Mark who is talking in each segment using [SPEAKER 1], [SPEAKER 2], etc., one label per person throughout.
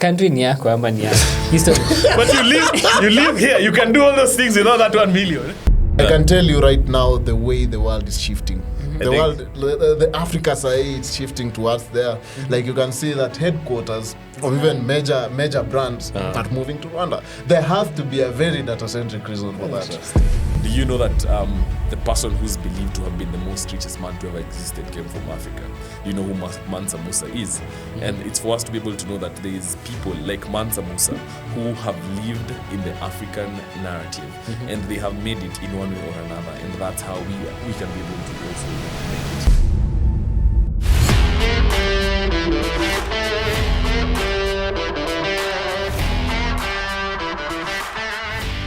[SPEAKER 1] country ni yako ama ni yako.
[SPEAKER 2] But you live here. You can do all those things without that 1 million.
[SPEAKER 3] I can tell you right now the way the world is shifting. The Africa side is shifting towards there. Like you can see that headquarters of even major brands are moving to Rwanda. There has to be a very data-centric reason for that.
[SPEAKER 2] Do you know that the person who's believed to have been the most richest man to ever existed came from Africa? You know who Mansa Musa is? And it's for us to be able to know that there is people like Mansa Musa who have lived in the African narrative and they have made it in one way or another, and that's how we can be able to also make it.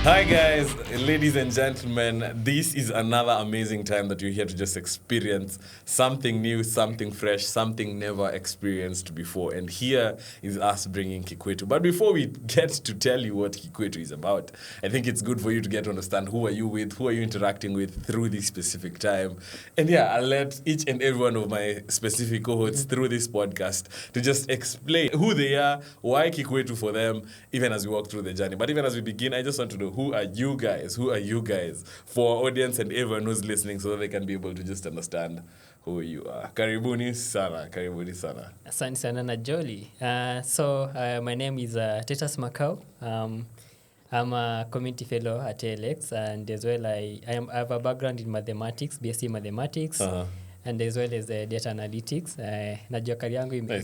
[SPEAKER 2] Hi guys, ladies and gentlemen, this is another amazing time that you're here to just experience something new, something fresh, something never experienced before. And here is us bringing Kiquetu. But before we get to tell you what Kiquetu is about, I think it's good for you to get to understand who are you with, who are you interacting with through this specific time. And yeah, I'll let each and every one of my specific cohorts through this podcast to just explain who they are, why Kiquetu for them, even as we walk through the journey. But even as we begin, I just want to know, who are you guys? Who are you guys? For our audience and everyone who's listening, so that they can be able to just understand who you are. Karibuni sana.
[SPEAKER 1] Asante sana Najoli. My name is Titus Musau. I'm a community fellow at ALX, and as well I have a background in mathematics, BSc mathematics. And as well as data analytics. Najua kari yangu been quite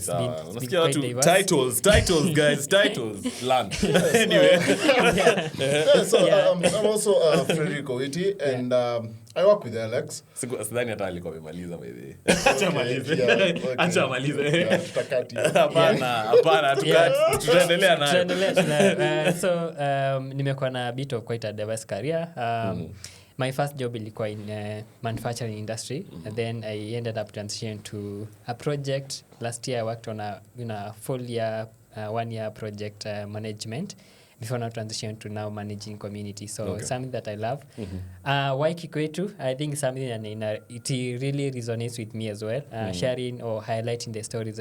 [SPEAKER 1] diverse.
[SPEAKER 2] Titles, guys, titles. Land. Anyway.
[SPEAKER 3] I'm also Fredrick Owiti, and I work with Alex.
[SPEAKER 2] Sidhani hata alikuwa amemaliza by the way.
[SPEAKER 1] Acha malize.
[SPEAKER 2] Hapana, tutaendelea
[SPEAKER 1] nayo. Nimekuwa na bit of quite a diverse career. My first job ilikuwa in manufacturing industry, and then I ended up transitioning to a project. Last year I worked on a full year, 1 year project management before now transition to now managing community. So something that I love. Why Kiquetu? I think something that it really resonates with me as well. Sharing or highlighting the stories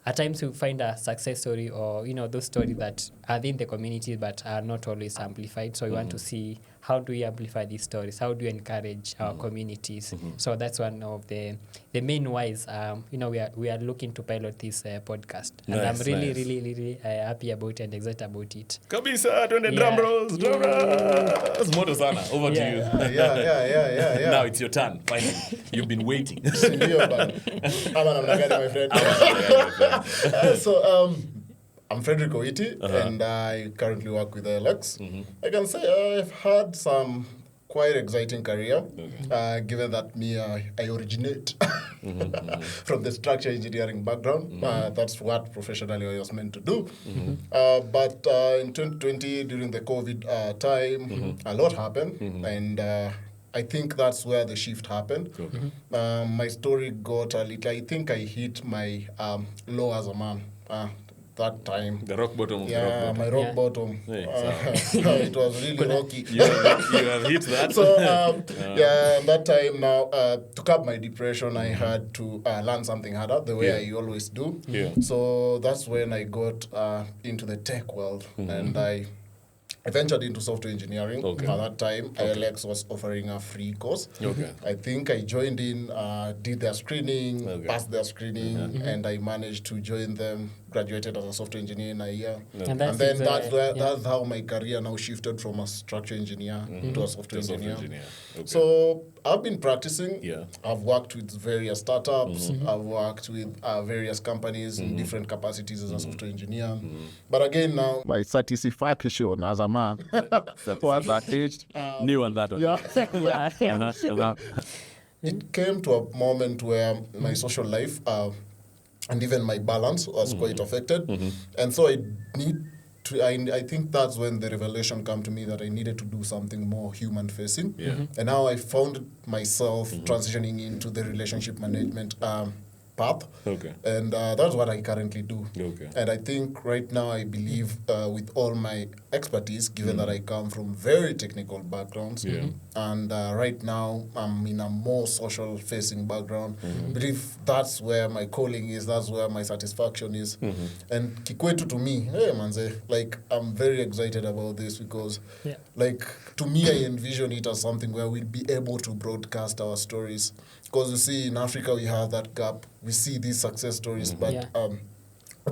[SPEAKER 1] at times you find a success story or those stories that are in the community but are not always amplified. So we want to see how do we amplify these stories? How do we encourage our communities? So that's one of the main whys. We are looking to pilot this podcast, and I'm really happy about it and excited about it.
[SPEAKER 2] Kabisa, twende drum rolls. Moto sana. Over to you.
[SPEAKER 3] Yeah.
[SPEAKER 2] Now it's your turn. Finally, you've been waiting.
[SPEAKER 3] My friend. I'm Fredrick Owiti, and I currently work with Alex. I can say I've had some quite exciting career, given that I originate from the structure engineering background. That's what professionally I was meant to do. But in 2020, during the COVID time, a lot happened, and I think that's where the shift happened. My story got a little, I think I hit my low as a man. That time.
[SPEAKER 2] The rock bottom.
[SPEAKER 3] My rock bottom. It was really rocky.
[SPEAKER 2] You have hit that.
[SPEAKER 3] So, that time now, to curb my depression, I had to learn something harder, the way I always do. So that's when I got into the tech world, and I ventured into software engineering. At that time, ILX was offering a free course. I think I joined in, did their screening, passed their screening, and I managed to join them, graduated as a software engineer in a year. And then that's how my career now shifted from a structure engineer to a software engineer. So I've been practicing. I've worked with various startups. I've worked with various companies in different capacities as a software engineer. But again now,
[SPEAKER 4] my satisfaction as a man was that age, new on that one.
[SPEAKER 3] It came to a moment where my social life and even my balance was quite affected. And so I think that's when the revelation came to me that I needed to do something more human-facing. And now I found myself transitioning into the relationship management path.
[SPEAKER 2] Okay.
[SPEAKER 3] And that's what I currently do.
[SPEAKER 2] Okay.
[SPEAKER 3] And I think right now I believe with all my expertise, given that I come from very technical backgrounds, and right now I'm in a more social-facing background, I believe that's where my calling is, that's where my satisfaction is. And Kiquetu to me, hey manze, like I'm very excited about this because like to me I envision it as something where we'll be able to broadcast our stories. Because you see in Africa we have that gap. We see these success stories, but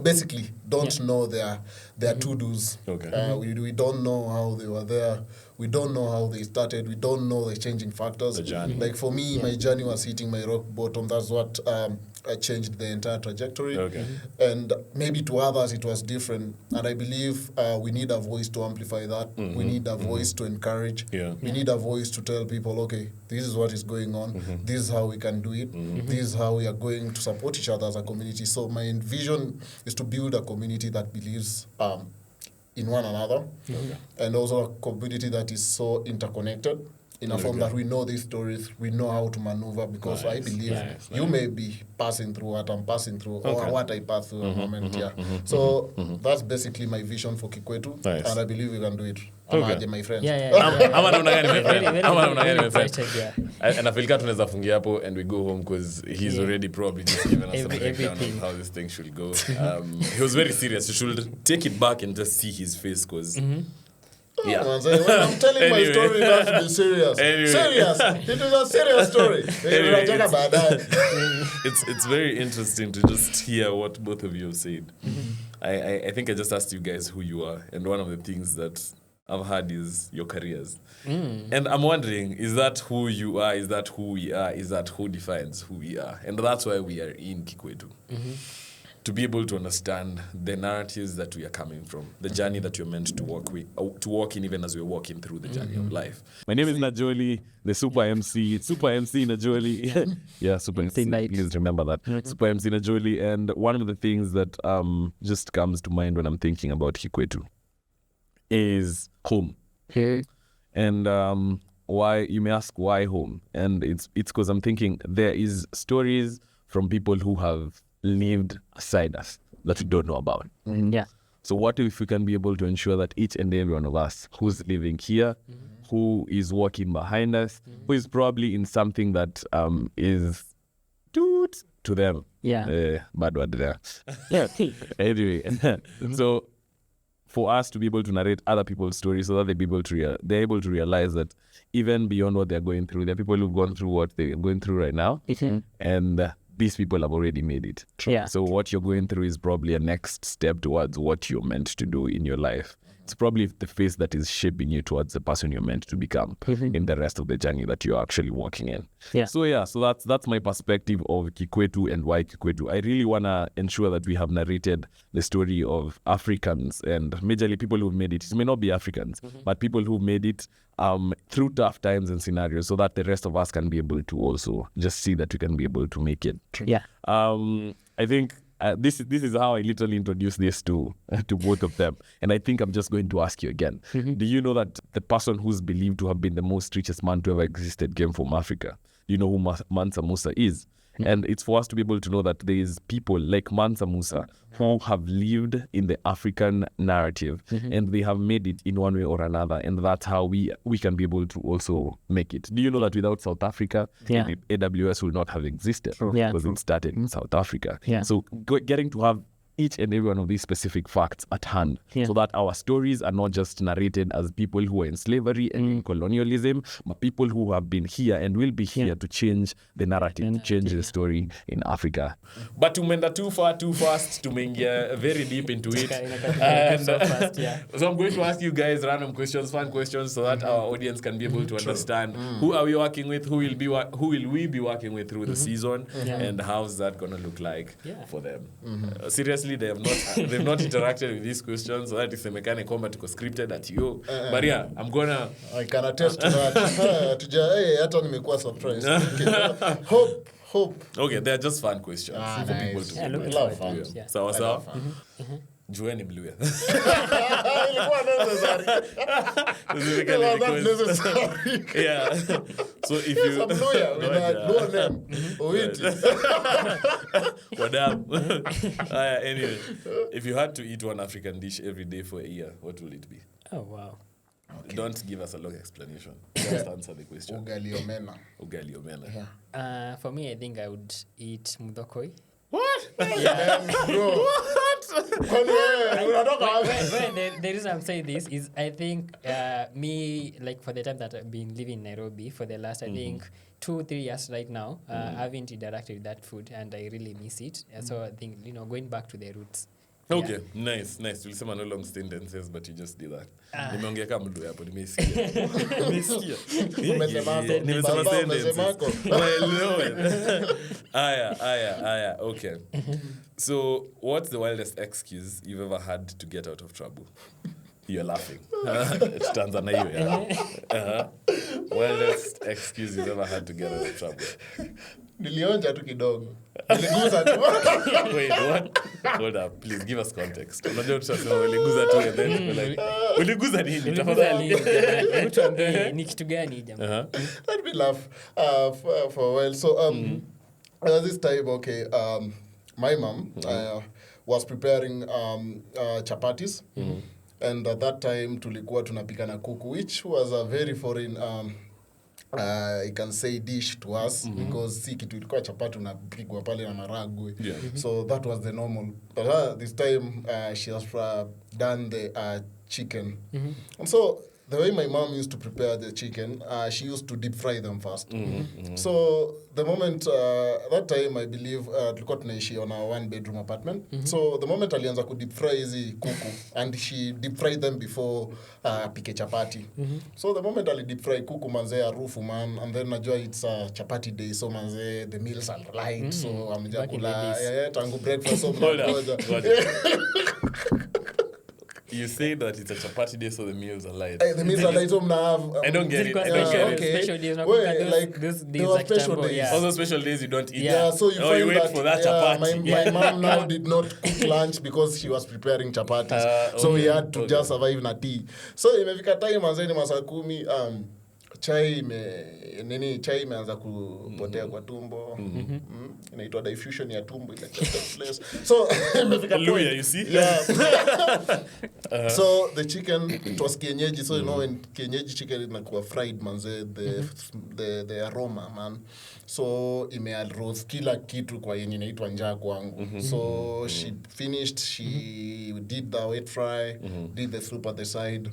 [SPEAKER 3] basically don't know their to-dos.
[SPEAKER 2] Okay.
[SPEAKER 3] We don't know how they were there. We don't know how they started. We don't know the changing factors.
[SPEAKER 2] The journey.
[SPEAKER 3] Like for me, my journey was hitting my rock bottom. That's what changed the entire trajectory.
[SPEAKER 2] Okay.
[SPEAKER 3] And maybe to others it was different. And I believe we need a voice to amplify that. We need a voice to encourage. We need a voice to tell people, okay, this is what is going on. This is how we can do it. This is how we are going to support each other as a community. So my vision is to build a community that believes in one another, and also a community that is so interconnected in a form that we know these stories, we know how to maneuver, because I believe you may be passing through what I'm passing through, or what I pass through a moment. So that's basically my vision for Kiquetu, and I believe we can do it. Amaje, my friend.
[SPEAKER 2] Ama namna gani my friend?
[SPEAKER 1] Very,
[SPEAKER 2] Ama namna gani my friend?
[SPEAKER 1] excited, yeah.
[SPEAKER 2] And I feel tunaweza fungia hapo and we go home because he's already probably just given us some breakdown
[SPEAKER 1] everything.
[SPEAKER 2] of how this thing should go. He was very serious. You should take it back and just see his face because
[SPEAKER 3] When I'm telling my story, it has to be serious. Serious. It is a serious story.
[SPEAKER 2] It's very interesting to just hear what both of you have said. I think I just asked you guys who you are, and one of the things that I've heard is your careers. And I'm wondering, is that who you are? Is that who we are? Is that who defines who we are? And that's why we are in Kiquetu. To be able to understand the narratives that we are coming from, the journey that you're meant to walk in, even as we're walking through the journey of life.
[SPEAKER 4] My name is Najoli, the Super MC. Super MC Najoli. Yeah, Super MC. Please remember that. Super MC Najoli. And one of the things that just comes to mind when I'm thinking about Kiquetu is home. And why, you may ask why home? And it's because I'm thinking there is stories from people who have lived aside us that we don't know about. So what if we can be able to ensure that each and every one of us who's living here, who is walking behind us, who is probably in something that is toot to them. Bad word there. Anyway, so for us to be able to narrate other people's stories so that they're able to realize that even beyond what they're going through, there are people who've gone through what they're going through right now. And these people have already made it. So what you're going through is probably a next step towards what you're meant to do in your life. It's probably the phase that is shaping you towards the person you're meant to become in the rest of the journey that you're actually walking in. So that's my perspective of Kiquetu and why Kiquetu. I really want to ensure that we have narrated the story of Africans and majorly people who've made it. It may not be Africans, but people who've made it through tough times and scenarios, so that the rest of us can be able to also just see that we can be able to make it. I think this is how I literally introduced this to both of them. And I think I'm just going to ask you again. Do you know that the person who's believed to have been the most richest man to ever existed came from Africa? Do you know who Mansa Musa is? And it's for us to be able to know that there is people like Mansa Musa who have lived in the African narrative and they have made it in one way or another. And that's how we can be able to also make it. Do you know that without South Africa, AWS will not have existed because it started in South Africa. So getting to have each and every one of these specific facts at hand so that our stories are not just narrated as people who are in slavery and in colonialism, but people who have been here and will be here to change the narrative, to change the story in Africa.
[SPEAKER 2] But tumenda too far, too fast, tumeingia very deep into it. So I'm going to ask you guys random questions, fun questions, so that our audience can be able to understand who are we working with, who will we be working with through the season, and how's that going to look like for them. Seriously, they've not interacted with these questions, so that is a mechanic combat to scripted at you. But yeah, I
[SPEAKER 3] can attest to that. Hata nimekuwa surprised. Hope.
[SPEAKER 2] Okay, they're just fun questions for people to
[SPEAKER 3] love fun.
[SPEAKER 2] Sawa. Jueni Blue.
[SPEAKER 3] Ilikuwa necessary.
[SPEAKER 2] Yeah. So if
[SPEAKER 3] Yes,
[SPEAKER 2] you
[SPEAKER 3] I'm lawyer with a lower name. Owiti.
[SPEAKER 2] Anyway, if you had to eat one African dish every day for a year, what will it be?
[SPEAKER 1] Oh, wow.
[SPEAKER 2] Okay. Don't give us a long explanation. Just answer the question.
[SPEAKER 3] Ugali omena.
[SPEAKER 2] Ugali omena.
[SPEAKER 3] Yeah.
[SPEAKER 1] For me, I think I would eat mudokoi.
[SPEAKER 2] What?
[SPEAKER 3] Bro.
[SPEAKER 1] The reason I'm saying this is I think me, like for the time that I've been living in Nairobi for the last, I think 2-3 years right now, I haven't interacted with that food and I really miss it. So I think, going back to the roots.
[SPEAKER 2] Okay, nice. Tulisema no long sentences, but you just did that. Nimeongea kama mdu hapo, nimesikia. Nimesema sentences. Aya. Okay. So, what's the wildest excuse you've ever had to get out of trouble? You're laughing. Tutaanza na hiyo ya. Wildest excuse you've ever had to get out of trouble?
[SPEAKER 3] Nilionja tu kidogo. Niliguza tu.
[SPEAKER 2] Wait, what? Hold up, please give us context. Unajua tutasema uliguza tu and then we're like, uliguza nini? Tafadhali.
[SPEAKER 1] Mtu ambaye ni kitu gani jamaa?
[SPEAKER 3] Let me laugh for a while. So this time, okay, my mom was preparing chapatis, and at that time tulikuwa tunapika na kuku, which was a very foreign I can say dish to us, because si kitu ilikuwa chapati unapigwa pale na maragwe. So that was the normal. But this time she has done the chicken. And so the way my mom used to prepare the chicken, she used to deep fry them first. So the moment, that time I believe, tulikuwa tunaishi on a 1-bedroom apartment. So the moment alianza ku deep fry hizi kuku, and she deep fried them before pike chapati. So the moment ali deep fry kuku, manze harufu man, and then najua it's a chapati day, so manze the meals are light, so amja kula tangu breakfast so
[SPEAKER 2] You say that it's a chapati day, so the meals are light.
[SPEAKER 3] The meals are light, so
[SPEAKER 2] I don't get it.
[SPEAKER 3] Okay.
[SPEAKER 1] Special days,
[SPEAKER 3] Wait, like there were special days.
[SPEAKER 2] Yeah. Also special days you don't eat.
[SPEAKER 3] Yeah, so you find
[SPEAKER 2] wait
[SPEAKER 3] that
[SPEAKER 2] for that chapati.
[SPEAKER 3] My mom now did not cook lunch because she was preparing chapatis. So we had to just survive na tea. So imefika time manzeni masaa 10 chai imeanza kupotea kwa tumbo. Inaitwa diffusion ya tumbo ile place. So imefika
[SPEAKER 2] Hallelujah, you see?
[SPEAKER 3] Yeah. So the chicken, it was kienyeji, so you know when kienyeji chicken inakuwa fried manze, the aroma man. So imeroast kila kitu kwa yenye inaitwa njaa kwangu. So she finished, she did the wet fry, did the soup at the side,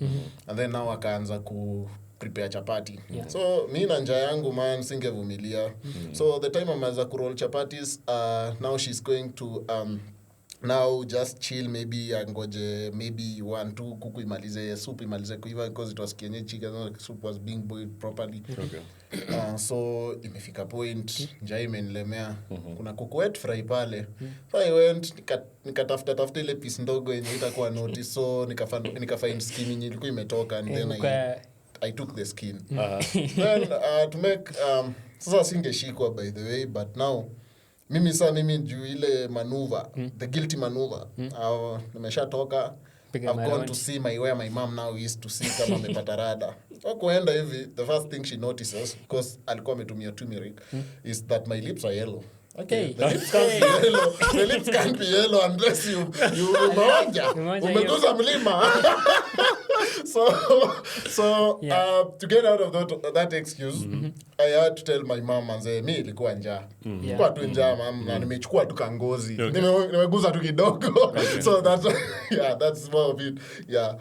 [SPEAKER 3] and then now akaanza ku prepare chapati. So mi na njaa yangu man singevumilia. So the time ameanza ku roll chapatis, now she's going to now just chill, maybe angoje maybe 1-2 kuku imalize soup imalize kuiva, because it was kienyeji chicken, the soup was being boiled properly. So imefika point njaa imenilemea, kuna kuku wet fry pale. So I went nikatafuta ile piece ndogo yenye itakuwa notice, so nikafind skin yenye ilikuwa imetoka, and then I took the skin. Then to make sasa singeshikwa by the way, but now mimi juu ile maneuver, the guilty maneuver, nimeshatoka. I've gone to see where my mom now is to see kama amepata rada. Kuenda hivi, the first thing she notices, because alikuwa ametumia turmeric, is that my lips are yellow. Okay. The lips can't be yellow. The lips can't be yellow unless you umeguza mlima. So to get out of that excuse, I had to tell my mom manze mi ilikuwa njaa. Kwa tu njaa mama, na nimechukua tu kangozi. Nimeguza tu kidogo. So that's more of it. Yeah.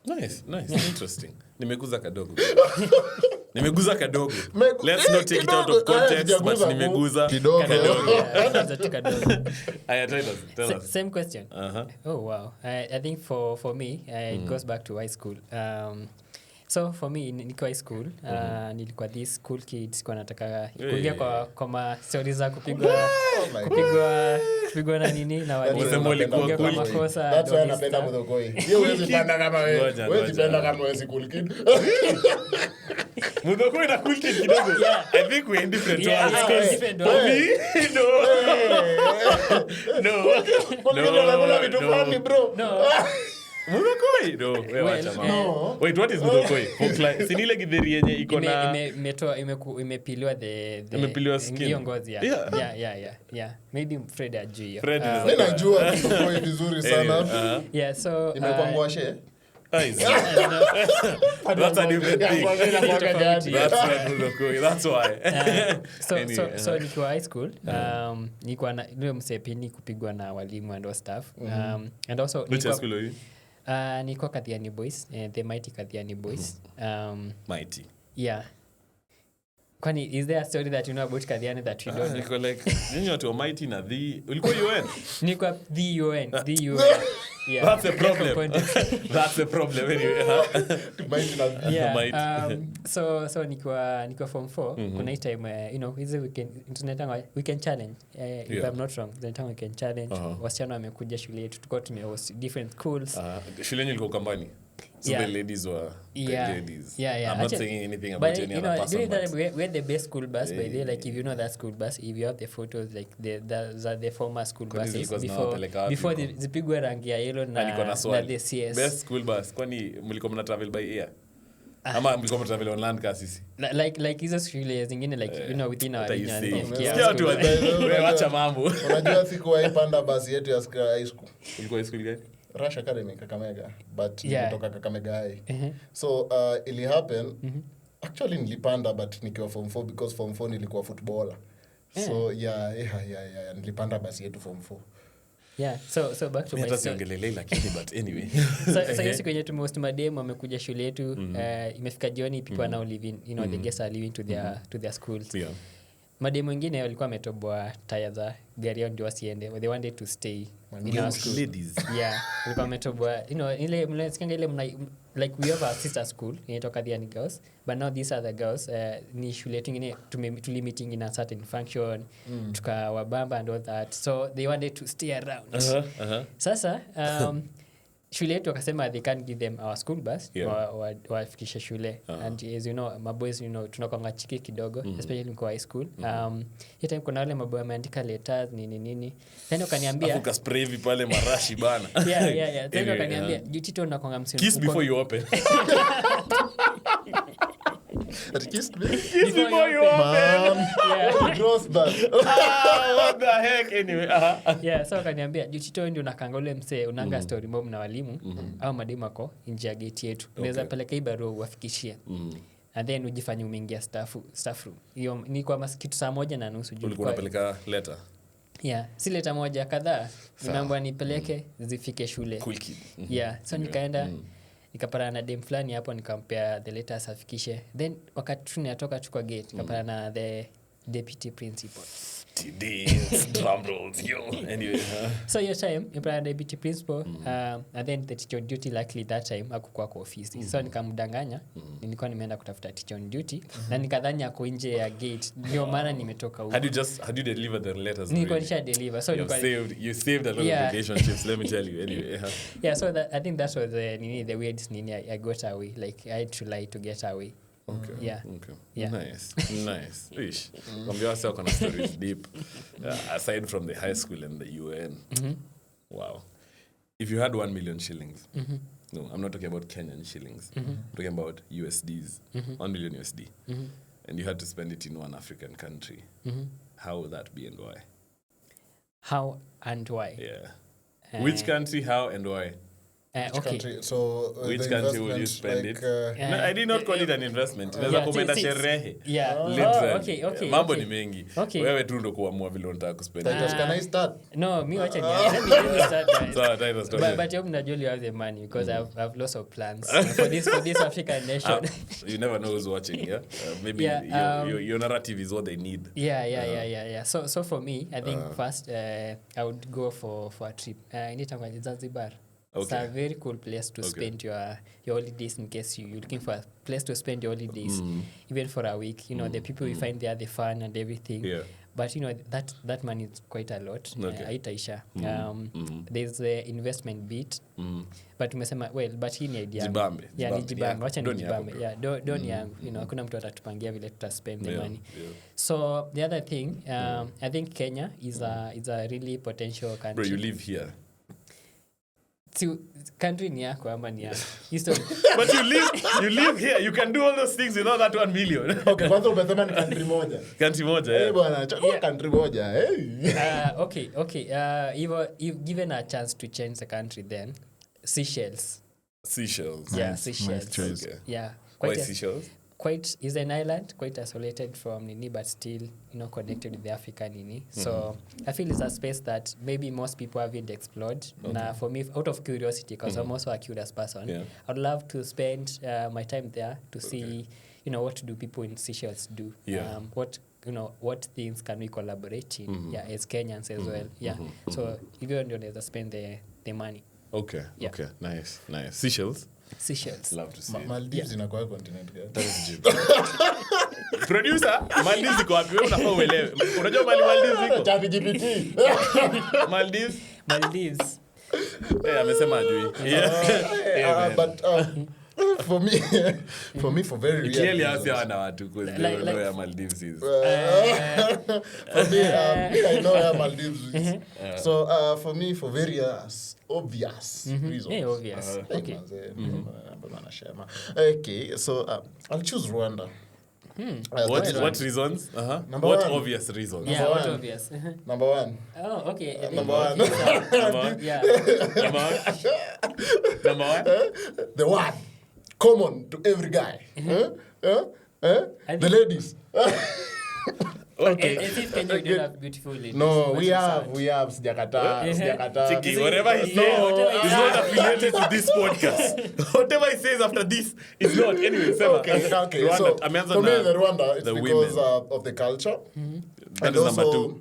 [SPEAKER 2] Nice. Interesting. Nimeguza kadogo. Let's not take it out of context, but nimeguza kadogo. Aya, tell us.
[SPEAKER 1] Same question. Oh wow. I think for me it goes back to high school. So for me niko high school, nilikuwa this cool kid, kwa nataka kuingia kwa ma stories za kupigwa na nini na wale
[SPEAKER 2] walikuwa
[SPEAKER 1] kwa makosa.
[SPEAKER 3] That's why napenda mdokoi. Yeye huwezi panda kama wewe. Huwezi panda kama wewe si cool kid.
[SPEAKER 2] Mdokoi na cool kid kidogo. I think we in different ways. No.
[SPEAKER 3] Kuna vitu funny bro.
[SPEAKER 1] No.
[SPEAKER 2] Muthokoi? No, wewe wacha mama.
[SPEAKER 3] No.
[SPEAKER 2] Wait, what is muthokoi? Sinile githeri yenye iko na
[SPEAKER 1] imepiliwa the
[SPEAKER 2] imepiliwa skin.
[SPEAKER 1] hiyo ngozi ya.
[SPEAKER 2] Yeah.
[SPEAKER 1] Yeah. Maybe Fred ajui hiyo.
[SPEAKER 2] Fred is
[SPEAKER 3] Mimi najua Muthokoi vizuri sana.
[SPEAKER 1] Yeah, so
[SPEAKER 3] Imekuangwashe.
[SPEAKER 2] That's a different thing. That's not muthokoi. That's why.
[SPEAKER 1] So nikiwa high school, nilikuwa na ile msepini kupigwa na walimu and all stuff. And also
[SPEAKER 2] Which school are you?
[SPEAKER 1] nilikuwa Kathiani Boys, the mighty Kathiani Boys.
[SPEAKER 2] Mighty.
[SPEAKER 1] Yeah. Kwani, is there a story that you know about Kathiani that you don't know?
[SPEAKER 2] Niko like, ninyo to mighty na the ulikuwa UN?
[SPEAKER 1] Nilikuwa the UN. Yeah.
[SPEAKER 2] That's a problem. That's a problem anyway.
[SPEAKER 1] Yeah. So nilikuwa form 4. Kuna time hizi weekend challenge. If I'm not wrong, the time weekend challenge. Wasichana wamekuja shule yetu, tulikuwa tumehost different schools.
[SPEAKER 2] Shule yenyu ilikuwa Kambani. So the ladies were the ladies.
[SPEAKER 1] Yeah.
[SPEAKER 2] I'm not saying anything about any other person.
[SPEAKER 1] But we had the best school bus by there. Like if you know that school bus, if you have the photos, like the former school buses before zipigwe rangi ya yellow na the CS.
[SPEAKER 2] Best school bus. Kwani mlikuwa mna travel by air? Ama mlikuwa mna travel on land car sisi?
[SPEAKER 1] Like hizo shule zingine like within our region.
[SPEAKER 2] Sikia tu wewe acha mambo.
[SPEAKER 3] Unajua siku waipanda basi yetu ya high school.
[SPEAKER 2] Ulikuwa school gani?
[SPEAKER 3] Rush Academy Kakamega, but nilitoka Kakamega High. So ili happen actually nilipanda but nikiwa form 4 because form 4 nilikuwa footballer. So nilipanda basi yetu form 4.
[SPEAKER 1] Yeah, so back to my story.
[SPEAKER 2] Lakini but anyway.
[SPEAKER 1] So hiyo siku yenye tumehost madem wamekuja shule yetu, imefika jioni, people are now leaving, the guests are leaving to their schools.
[SPEAKER 2] Yeah.
[SPEAKER 1] Madem wengine walikuwa wametoboa taya za gari yao ndio wasiende. They wanted to stay in our school.
[SPEAKER 2] Ladies.
[SPEAKER 1] Yeah, walikuwa wametoboa. Ile mnasikanga ile like we have a sister school inatoka the girls, but now these are the girls. Ni shule yetu ingine meeting in a certain function, tukawabamba and all that. So they wanted to stay around. Sasa shule yetu wakasema they can't give them our school bus wafikishe shule. And as you know, maboys tunakwanga chiki kidogo, especially kwa high school. Hiyo time kuna wale maboy wameandika letters nini then wakaniambia
[SPEAKER 2] afuka spray hivi pale marashi bana.
[SPEAKER 1] Yeah then wakaniambia Tito unakwanga msimu
[SPEAKER 2] kiss before you open.
[SPEAKER 3] That kissed me
[SPEAKER 2] before you open.
[SPEAKER 3] Yeah, gross that.
[SPEAKER 2] What the heck anyway.
[SPEAKER 1] Yeah, so wakaniambia Tito ndio unakanga ule msee unanga story mob na walimu au mademu wako nje ya gate yetu. Unaweza peleka hii barua uwafikishie. And then ujifanye umeingia staff room. Hiyo ni kwa kitu saa 1:30 juu.
[SPEAKER 2] Ulikuwa unapeleka letter?
[SPEAKER 1] Yeah, si letter moja kadhaa. Nimeambiwa nipeleke zifike shule.
[SPEAKER 2] Cool kid.
[SPEAKER 1] Yeah, so nikaenda nikapata na dem fulani hapo nikampea the letters afikishe. Then wakati tunatoka tu kwa gate nikapata na the deputy principal.
[SPEAKER 2] Drum rolls, yo. Anyway,
[SPEAKER 1] so your time the deputy principal and then the teacher on duty luckily that time hakukuwa kwa ofisi. So nikamdanganya nilikuwa nimeenda kutafuta teacher on duty na nikadhani ako nje ya gate ndio maana nimetoka huko.
[SPEAKER 2] Had you delivered the letters?
[SPEAKER 1] Nilikuwa nisha deliver. So
[SPEAKER 2] you saved a lot of relationships, let me tell you anyway.
[SPEAKER 1] Yeah, so I think that was the weirdest thing I got away, like I had to lie to get away.
[SPEAKER 2] Okay.
[SPEAKER 1] Yeah.
[SPEAKER 2] Nice. Ish. Yourself on stories deep. Aside from the high school and the UN. Wow. If you had 1 million shillings. No, I'm not talking about Kenyan shillings. I'm talking about USDs. 1 million USD. And you had to spend it in one African country. How would that be and why?
[SPEAKER 1] How and why?
[SPEAKER 2] Yeah. Which country, how and why?
[SPEAKER 3] Which country? So
[SPEAKER 2] which country would you spend it? No, I did not call it an investment. Inaweza kumenda sherehe.
[SPEAKER 1] Okay.
[SPEAKER 2] Mambo ni mengi.
[SPEAKER 1] Okay.
[SPEAKER 2] Wewe tu ndo kuamua vile unataka kuspend.
[SPEAKER 3] Titus, can I start?
[SPEAKER 1] No, me wacha let me start.
[SPEAKER 2] So Titus,
[SPEAKER 1] but you Najoli have the money because I've lots of plans for this African nation.
[SPEAKER 2] You never know who's watching, yeah? Maybe your narrative is what they need.
[SPEAKER 1] Yeah. So for me, I think first I would go for a trip. Inaitwa Zanzibar.
[SPEAKER 2] Okay.
[SPEAKER 1] It's a very cool place to spend your holidays in case you're looking for a place to spend your holidays, even for a week. The people you find there, the fun and everything.
[SPEAKER 2] Yeah.
[SPEAKER 1] But that money is quite a lot. Haitaisha. There's the investment bit. But umesema but hii ni idea.
[SPEAKER 2] Jibambe.
[SPEAKER 1] Yeah, ni jibambe. Wacha ni jibambe.
[SPEAKER 2] Yako.
[SPEAKER 1] Yeah, doni yangu. Hakuna mtu atatupangia vile tutaspend the money.
[SPEAKER 2] Yeah.
[SPEAKER 1] So the other thing, I think Kenya is a really potential country.
[SPEAKER 2] Bro, you live here.
[SPEAKER 1] country ni yako ama ni yako. History.
[SPEAKER 2] But you live here. You can do all those things without that 1 million.
[SPEAKER 3] Okay, kwanza umesema ni country moja.
[SPEAKER 2] Country moja, yeah.
[SPEAKER 3] Bwana, chagua country moja.
[SPEAKER 1] Okay. You've given a chance to change the country then. Seychelles. Yeah, Seychelles.
[SPEAKER 3] Nice choice.
[SPEAKER 2] Okay.
[SPEAKER 1] Yeah.
[SPEAKER 2] Why Seychelles?
[SPEAKER 1] Quite is an island, quite isolated from Nini, but still, connected with the African Nini. So I feel it's a space that maybe most people haven't explored. Now, for me, out of curiosity, because I'm also a curious person, I'd love to spend my time there to see, what do people in Seychelles do?
[SPEAKER 2] Yeah.
[SPEAKER 1] What things can we collaborate in? Yeah, as Kenyans as well. Yeah. So if you want to spend the money.
[SPEAKER 2] Okay.
[SPEAKER 1] Yeah.
[SPEAKER 2] Okay. Nice. Seychelles.
[SPEAKER 1] Love
[SPEAKER 2] to see.
[SPEAKER 3] Maldives inakuwa continent gani?
[SPEAKER 2] That is Egypt. Producer, Maldives iko wapi? Wewe unafaa uelewe. Unajua Maldives iko?
[SPEAKER 3] ChatGPT.
[SPEAKER 2] Maldives. Amesema ajui. Yeah.
[SPEAKER 3] But for me, for very real
[SPEAKER 2] Clearly
[SPEAKER 3] reasons.
[SPEAKER 2] hasi wana watu because they don't know where Maldives is.
[SPEAKER 3] For me, I know where Maldives is. So for me, for very obvious reasons.
[SPEAKER 1] Yeah, obvious. Okay.
[SPEAKER 3] Okay, so I'll choose Rwanda.
[SPEAKER 2] What reasons?
[SPEAKER 3] Number
[SPEAKER 2] What
[SPEAKER 3] one.
[SPEAKER 2] obvious reasons?
[SPEAKER 1] Yeah,
[SPEAKER 3] Number
[SPEAKER 1] what
[SPEAKER 3] one.
[SPEAKER 1] obvious?
[SPEAKER 3] Number one.
[SPEAKER 1] Oh, okay.
[SPEAKER 3] Number one.
[SPEAKER 1] Yeah.
[SPEAKER 2] Number one?
[SPEAKER 3] The one. Common to every guy. The ladies.
[SPEAKER 1] Okay. As if Kenya we don't have beautiful ladies.
[SPEAKER 3] No,
[SPEAKER 1] But
[SPEAKER 3] we
[SPEAKER 1] it's
[SPEAKER 3] have.
[SPEAKER 1] sad.
[SPEAKER 3] Sijakata.
[SPEAKER 2] Chiki, whatever he says is not affiliated to this podcast. Whatever he says after this is not. Anyway, Sema.
[SPEAKER 3] Okay.
[SPEAKER 2] Rwanda,
[SPEAKER 3] So
[SPEAKER 2] ameanza
[SPEAKER 3] for me,
[SPEAKER 2] na
[SPEAKER 3] the Rwanda, it's
[SPEAKER 2] the
[SPEAKER 3] because
[SPEAKER 2] women.
[SPEAKER 3] of the culture.
[SPEAKER 2] That
[SPEAKER 3] And
[SPEAKER 2] is number
[SPEAKER 3] also,
[SPEAKER 2] 2.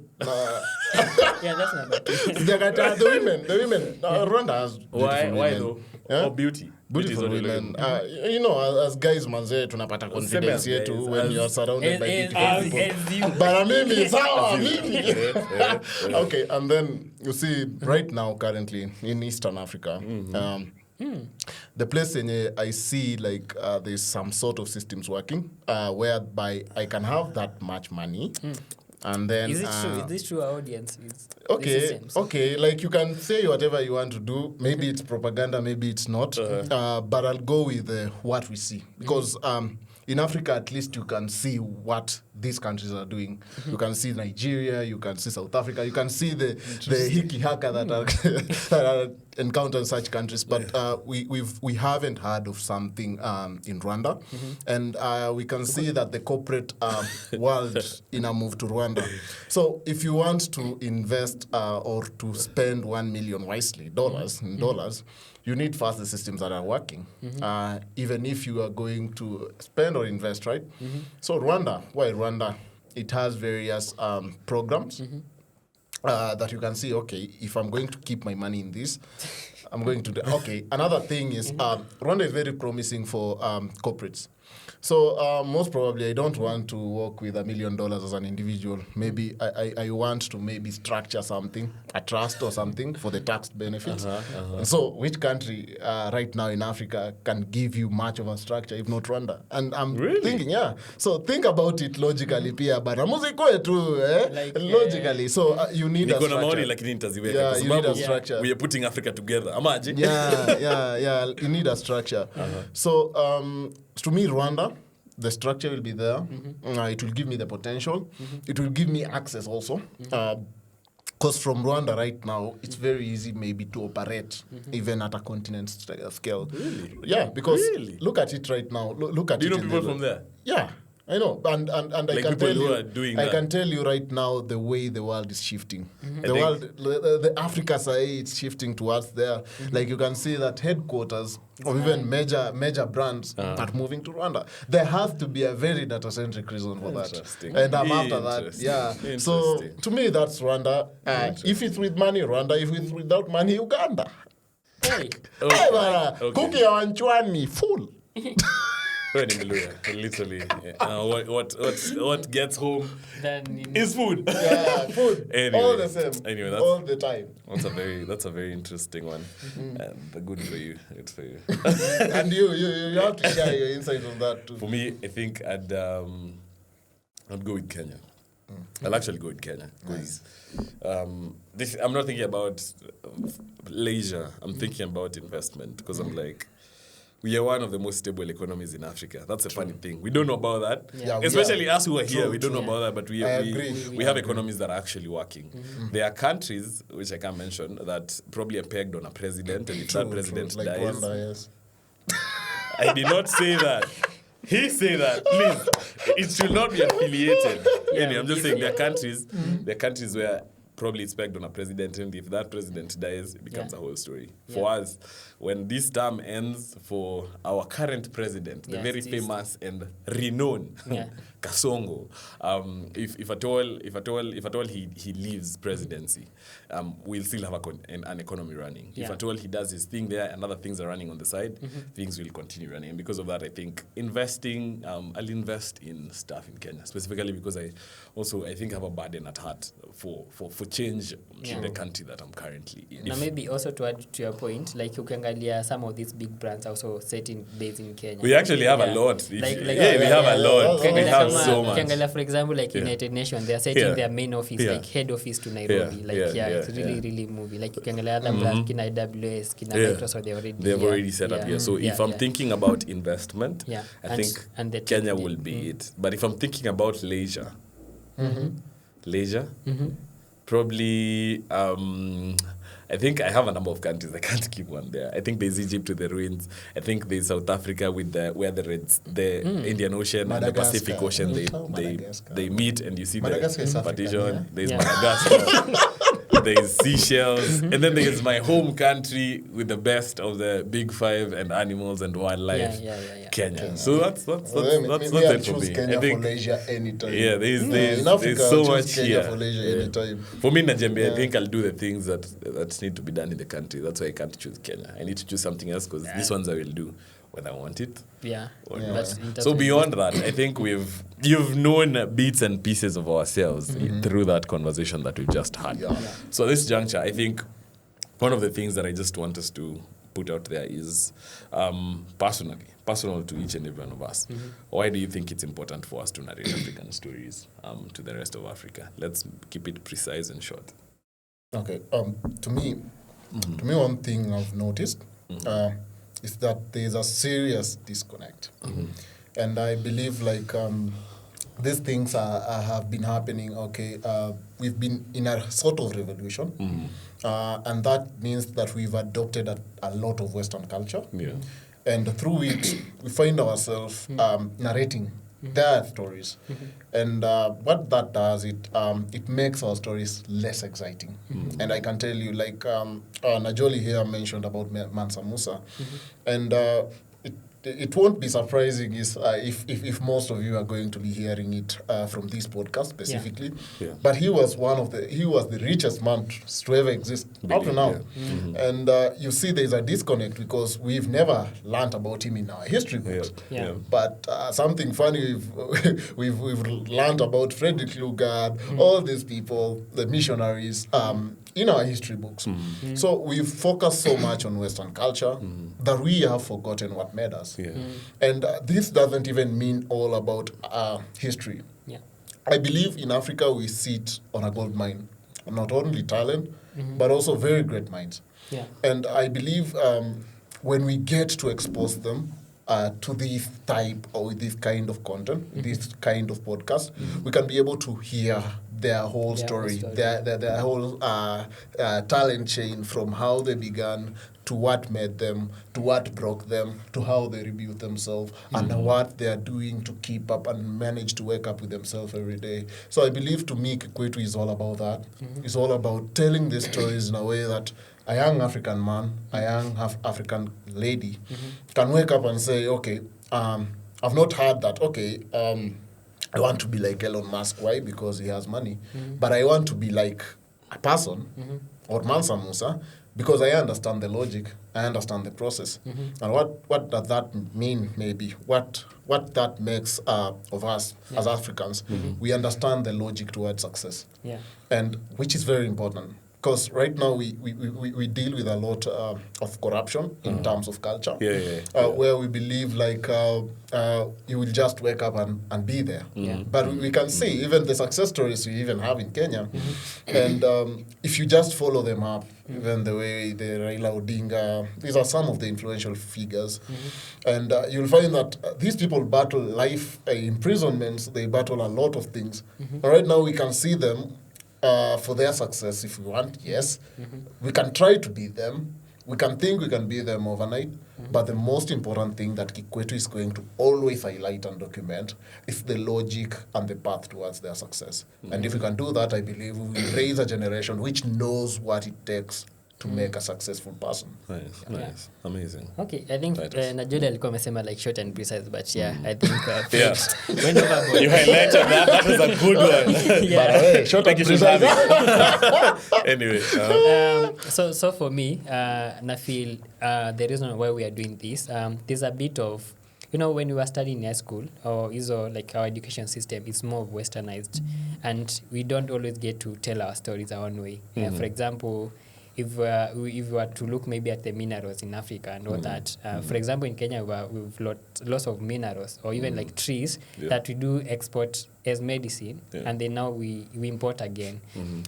[SPEAKER 1] Yeah, that's number 2.
[SPEAKER 3] Sijakata. The women. Rwanda has beautiful
[SPEAKER 2] Why
[SPEAKER 3] women.
[SPEAKER 2] though?
[SPEAKER 3] Yeah?
[SPEAKER 2] Or beauty.
[SPEAKER 3] Beautiful
[SPEAKER 2] Beauty is
[SPEAKER 3] women.
[SPEAKER 2] only
[SPEAKER 3] As guys manze tunapata confidence
[SPEAKER 2] Same as
[SPEAKER 3] yetu
[SPEAKER 2] guys,
[SPEAKER 3] when
[SPEAKER 2] as-
[SPEAKER 3] you are surrounded by beautiful
[SPEAKER 1] As
[SPEAKER 3] people.
[SPEAKER 1] you.
[SPEAKER 3] But mimi sawa mimi. Okay, and then you see right now currently in Eastern Africa, the place I see like there's some sort of systems working whereby I can have that much money. And then
[SPEAKER 1] Is it true? Is this true, our audience?
[SPEAKER 3] Okay, like you can say whatever you want to do. Maybe it's propaganda, maybe it's not. But I'll go with what we see. Because in Africa, at least you can see what these countries are doing. You can see Nigeria, you can see South Africa, you can see the hickey hacker that are encountered in such countries. But we haven't heard of something in Rwanda. And we can see that the corporate world in a move to Rwanda. So if you want to invest or to spend $1 million wisely, dollars, you need first the systems that are working, even if you are going to spend or invest, right? So Rwanda, why Rwanda? It has various programs that you can see, okay, if I'm going to keep my money in this, I'm going to do. Okay, another thing is Rwanda is very promising for corporates. So most probably I don't want to work with $1 million as an individual. Maybe I want to maybe structure something, a trust or something for the tax benefits. And so which country right now in Africa can give you much of a structure if not Rwanda? And I'm thinking, so think about it logically pia bana muzikwe tu logically. So you need a structure. Yeah, you need a structure.
[SPEAKER 2] We are putting Africa together. Amaji.
[SPEAKER 3] Yeah, you need a structure. So to me, Rwanda, the structure will be there. It will give me the potential. It will give me access also. Because from Rwanda right now, it's very easy maybe to operate even at a continent scale.
[SPEAKER 2] Really?
[SPEAKER 3] Yeah, because look at it right now. Look at
[SPEAKER 2] Do
[SPEAKER 3] it.
[SPEAKER 2] you know people from there?
[SPEAKER 3] Yeah. I know, and
[SPEAKER 2] Like
[SPEAKER 3] I can
[SPEAKER 2] people
[SPEAKER 3] tell
[SPEAKER 2] who
[SPEAKER 3] you,
[SPEAKER 2] are doing
[SPEAKER 3] I
[SPEAKER 2] that.
[SPEAKER 3] can tell you right now the way the world is shifting. The Africa side it's shifting towards there. Like you can see that headquarters of even major brands are moving to Rwanda. There has to be a very data-centric reason for that,
[SPEAKER 2] Interesting.
[SPEAKER 3] and I'm after that.
[SPEAKER 2] Interesting.
[SPEAKER 3] Yeah. So
[SPEAKER 2] Interesting.
[SPEAKER 3] to me, that's Rwanda. If it's with money, Rwanda. If it's without money, Uganda.
[SPEAKER 1] Hey.
[SPEAKER 3] Hey, bana,
[SPEAKER 2] Okay.
[SPEAKER 3] cookie ya wanchwani full.
[SPEAKER 2] Literally. What gets home
[SPEAKER 1] Then
[SPEAKER 2] is food.
[SPEAKER 3] Yeah, food.
[SPEAKER 2] Anyway.
[SPEAKER 3] All the same.
[SPEAKER 2] Anyway,
[SPEAKER 3] all the time.
[SPEAKER 2] that's a very interesting one. And good for you. Good for you.
[SPEAKER 3] And you have to share your insight on that too.
[SPEAKER 2] For me, I think I'd go with Kenya. I'll actually go with Kenya because this I'm not thinking about leisure. I'm thinking about investment because I'm like, we are one of the most stable economies in Africa. That's a funny thing. We don't know about that.
[SPEAKER 3] Yeah,
[SPEAKER 2] Especially us who are here,
[SPEAKER 3] True,
[SPEAKER 2] we don't know
[SPEAKER 1] true.
[SPEAKER 2] about that, but we have economies that are actually working. There are countries, which I can't mention, that probably are pegged on a president, and if that president
[SPEAKER 3] Like
[SPEAKER 2] dies...
[SPEAKER 3] Rwanda, yes.
[SPEAKER 2] I did not say that. He said that. Please, it should not be affiliated. Anyway, I'm just saying there are countries where probably it's pegged on a president, and if that president dies, it becomes a whole story. For us, when this term ends for our current president, the very famous and renowned Kasongo, if at all he leaves presidency, we'll still have an economy running. If at all he does his thing there and other things are running on the side, things will continue running. And because of that, I think investing, I'll invest in stuff in Kenya, specifically because I think have a burden at heart for change in the country that I'm currently in.
[SPEAKER 1] Now maybe also to add to your point, like ukiangalia some of these big brands also setting base in Kenya.
[SPEAKER 2] We actually have a lot. We have a lot. We have so much.
[SPEAKER 1] Ukiangalia, for example, like United Nations, they are setting their main office, like head office to Nairobi. It's really moving. Like ukiangalia other brands, kina AWS, kina Microsoft, they've
[SPEAKER 2] already set up here. So if I'm thinking about investment, I think Kenya will be it. But if I'm thinking about leisure, probably, I think I have a number of countries. I can't keep one there. I think there's Egypt with the ruins. I think there's South Africa with where the Indian Ocean and the Pacific Ocean they meet, and you see the partition. There's Madagascar. There's Seychelles, and then there's my home country with the best of the big five and animals and wildlife, Kenya. So that's it for me.
[SPEAKER 3] Kenya, I think for leisure anytime.
[SPEAKER 2] Yeah, there's so much here. For leisure anytime. For me, Najembe, I think I'll do the things that need to be done in the country. That's why I can't choose Kenya. I need to choose something else because these ones I will do whether I want it. So beyond that, I think you've known bits and pieces of ourselves through that conversation that we've just had. So this juncture, I think one of the things that I just want us to put out there is personal to each and every one of us. Why do you think it's important for us to narrate African stories to the rest of Africa? Let's keep it precise and short.
[SPEAKER 3] Okay. To me, one thing I've noticed is that there's a serious disconnect, and I believe like these things have been happening. We've been in a sort of revolution, and that means that we've adopted a lot of Western culture, and through it we find ourselves narrating their stories, and what that does, it makes our stories less exciting. And I can tell you, like Najoli here mentioned about Mansa Musa, and it won't be surprising if most of you are going to be hearing it from this podcast specifically. But he was the richest man to ever exist up to now. And you see there's a disconnect because we've never learned about him in our history books. But something funny we've learned about Fredrick, all these people, the missionaries, in our history books. So we've focused so much on Western culture that we have forgotten what made us. And this doesn't even mean all about history. I believe in Africa we sit on a gold mine, not only talent, but also very great minds. And I believe when we get to expose them to this type or this kind of content, this kind of podcast, we can be able to hear their whole story, their whole talent chain, from how they began to what made them, to what broke them, to how they rebuilt themselves, and what they are doing to keep up and manage to wake up with themselves every day. So I believe, to me, Kiquetu is all about that. It's all about telling these stories in a way that a young African man, a young African lady can wake up and say, okay, I've not heard that, I want to be like Elon Musk. Why? Because he has money. But I want to be like a person, or Mansa Musa, because I understand the logic, I understand the process. And what does that mean, maybe? What that makes of us as Africans, we understand the logic towards success. And which is very important. because right now we deal with a lot of corruption in terms of culture, where we believe like you will just wake up and be there. But we can see even the success stories we even have in Kenya, and if you just follow them up, even the way the Raila Odinga, these are some of the influential figures, and you'll find that these people battle life imprisonments, they battle a lot of things. Right now we can see them for their success if we want, yes. We can try to beat them. We can think we can beat them overnight. But the most important thing that Kiquetu is going to always highlight and document is the logic and the path towards their success. And if we can do that, I believe we will raise a generation which knows what it takes to make a successful person.
[SPEAKER 2] Nice. Amazing.
[SPEAKER 1] Okay, I think Najoli alikuwa amesema like short and precise, but I think
[SPEAKER 2] went overboard. You highlighted that was a good one.
[SPEAKER 3] But hey, short and precise.
[SPEAKER 2] Anyway.
[SPEAKER 1] So for me, I feel the reason why we are doing this, there's a bit of, when we were studying in high school, or like our education system is more westernized, and we don't always get to tell our stories our own way. For example, if we were to look maybe at the minerals in Africa and all that, for example, in Kenya, we've lots of minerals, or even like trees that we do export as medicine, and then now we import again.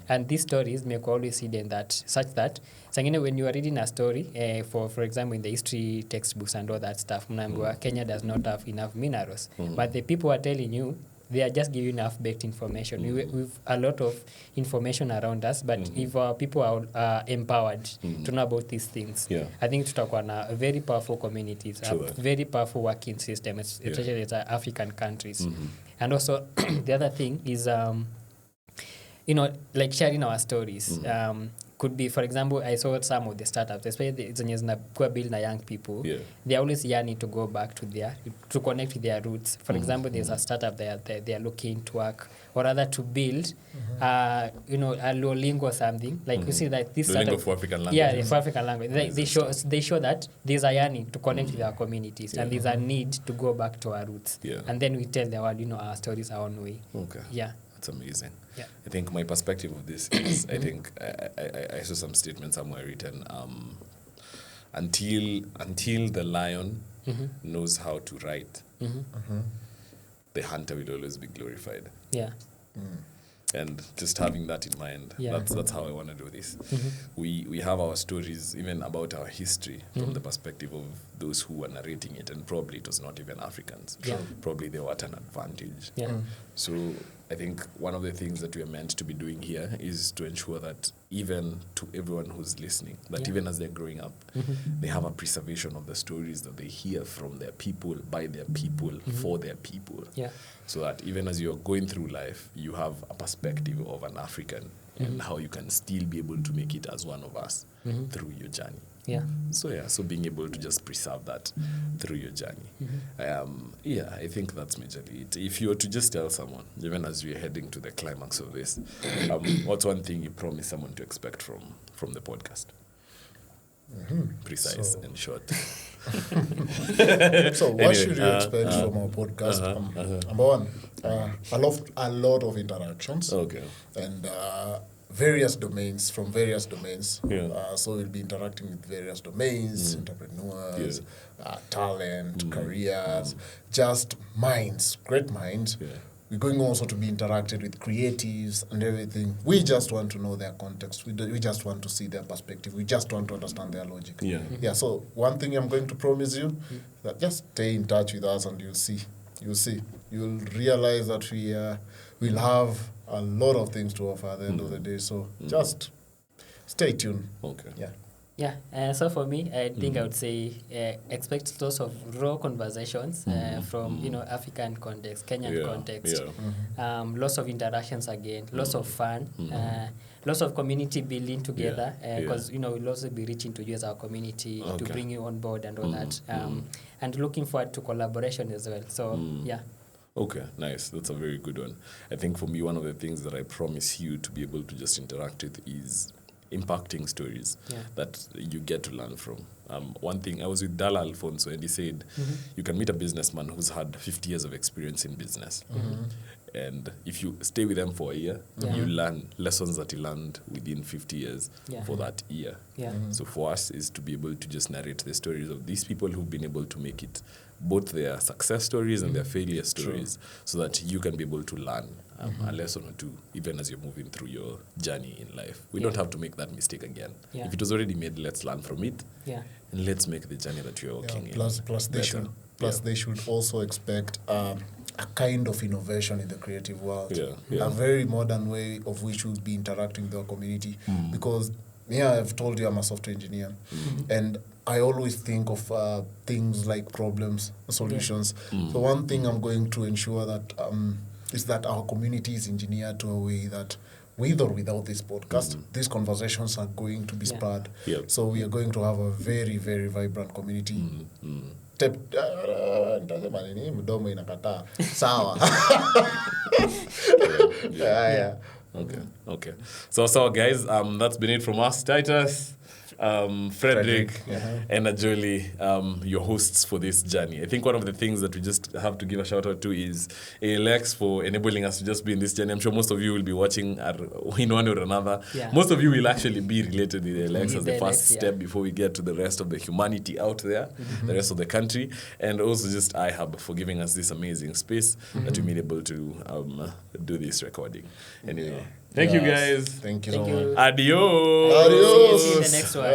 [SPEAKER 1] And these stories make always hidden such that when you are reading a story, for example, in the history textbooks and all that stuff, Kenya does not have enough minerals. But the people are telling you, they are just giving half-baked information. We've a lot of information around us, but if our people are empowered to know about these things, I think tutakuwa na very powerful communities, a very powerful working system, especially in African countries. And also, the other thing is, like sharing our stories. Could be, for example, I saw some of the startups, especially the build young people. They are always yearning to go back to connect with their roots. For example, there's a startup they are looking to work, or rather to build, a Duolingo or something. Like you see that this
[SPEAKER 2] Duolingo
[SPEAKER 1] startup,
[SPEAKER 2] for African language.
[SPEAKER 1] Yeah, for African language. They show that there's a yearning to connect with our communities, and there's a need to go back to our roots. And then we tell the world, our stories our own way.
[SPEAKER 2] Okay.
[SPEAKER 1] Yeah.
[SPEAKER 2] That's amazing.
[SPEAKER 1] Yeah.
[SPEAKER 2] I think my perspective of this is, I think I saw some statement somewhere written, until the lion knows how to write, the hunter will always be glorified.
[SPEAKER 1] Yeah.
[SPEAKER 2] And just having that in mind, that's how I want to do this. We have our stories, even about our history, from the perspective of those who were narrating it, and probably it was not even Africans. Probably they were at an advantage. So I think one of the things that we are meant to be doing here is to ensure that even to everyone who's listening, that even as they're growing up, they have a preservation of the stories that they hear from their people, by their people, for their people. So that even as you're going through life, you have a perspective of an African and how you can still be able to make it as one of us through your journey. So being able to just preserve that through your journey. I think that's majorly it. If you were to just tell someone, even as we're heading to the climax of this, what's one thing you promise someone to expect from the podcast? Precise and short.
[SPEAKER 3] So what should you expect from our podcast? Number one, a lot of interactions.
[SPEAKER 2] Okay.
[SPEAKER 3] And various domains, from various domains. So we'll be interacting with various domains, entrepreneurs, talent, careers, just minds, great minds. We're going also to be interacted with creatives and everything. We just want to know their context. We just want to see their perspective. We just want to understand their logic. So one thing I'm going to promise you, that just stay in touch with us and you'll see. You'll realize that we'll have a lot of things to offer at the end of the day. So just stay tuned.
[SPEAKER 1] So for me, I think I would say expect lots of raw conversations from African context, Kenyan context, lots of interactions again, lots of fun, lots of community building together, because we'll also be reaching to you as our community to bring you on board and all that, and looking forward to collaboration as well. So
[SPEAKER 2] Okay, nice. That's a very good one. I think for me, one of the things that I promise you to be able to just interact with is impacting stories that you get to learn from. One thing, I was with Dala Alfonso, and he said, you can meet a businessman who's had 50 years of experience in business. And if you stay with them for a year, you learn lessons that you learned within 50 years for that year. So for us is to be able to just narrate the stories of these people who've been able to make it, both their success stories and their failure stories, so that you can be able to learn a lesson or two, even as you're moving through your journey in life. We don't have to make that mistake again. If it was already made, let's learn from it, and let's make the journey that you're walking in.
[SPEAKER 3] Plus they should also expect a kind of innovation in the creative world, a very modern way of which we'll be interacting with our community. Because I've told you I'm a software engineer, and I always think of things like problems, solutions. So one thing I'm going to ensure that is that our community is engineered to a way that, with or without this podcast, these conversations are going to be spurred. So we are going to have a very, very vibrant community. Mdomo inakataa. Sawa.
[SPEAKER 2] Okay. So guys, that's been it from us, Titus, Fredrick, and Najoli, your hosts for this journey. I think one of the things that we just have to give a shout out to is ALX for enabling us to just be in this journey. I'm sure most of you will be watching in one or another. Most of you will actually be related with ALX as the first step before we get to the rest of the humanity out there, the rest of the country, and also just iHub for giving us this amazing space that we've been able to do this recording. Anyway, thank you guys.
[SPEAKER 3] Thank you so much.
[SPEAKER 2] Adios.
[SPEAKER 1] See you in the next one.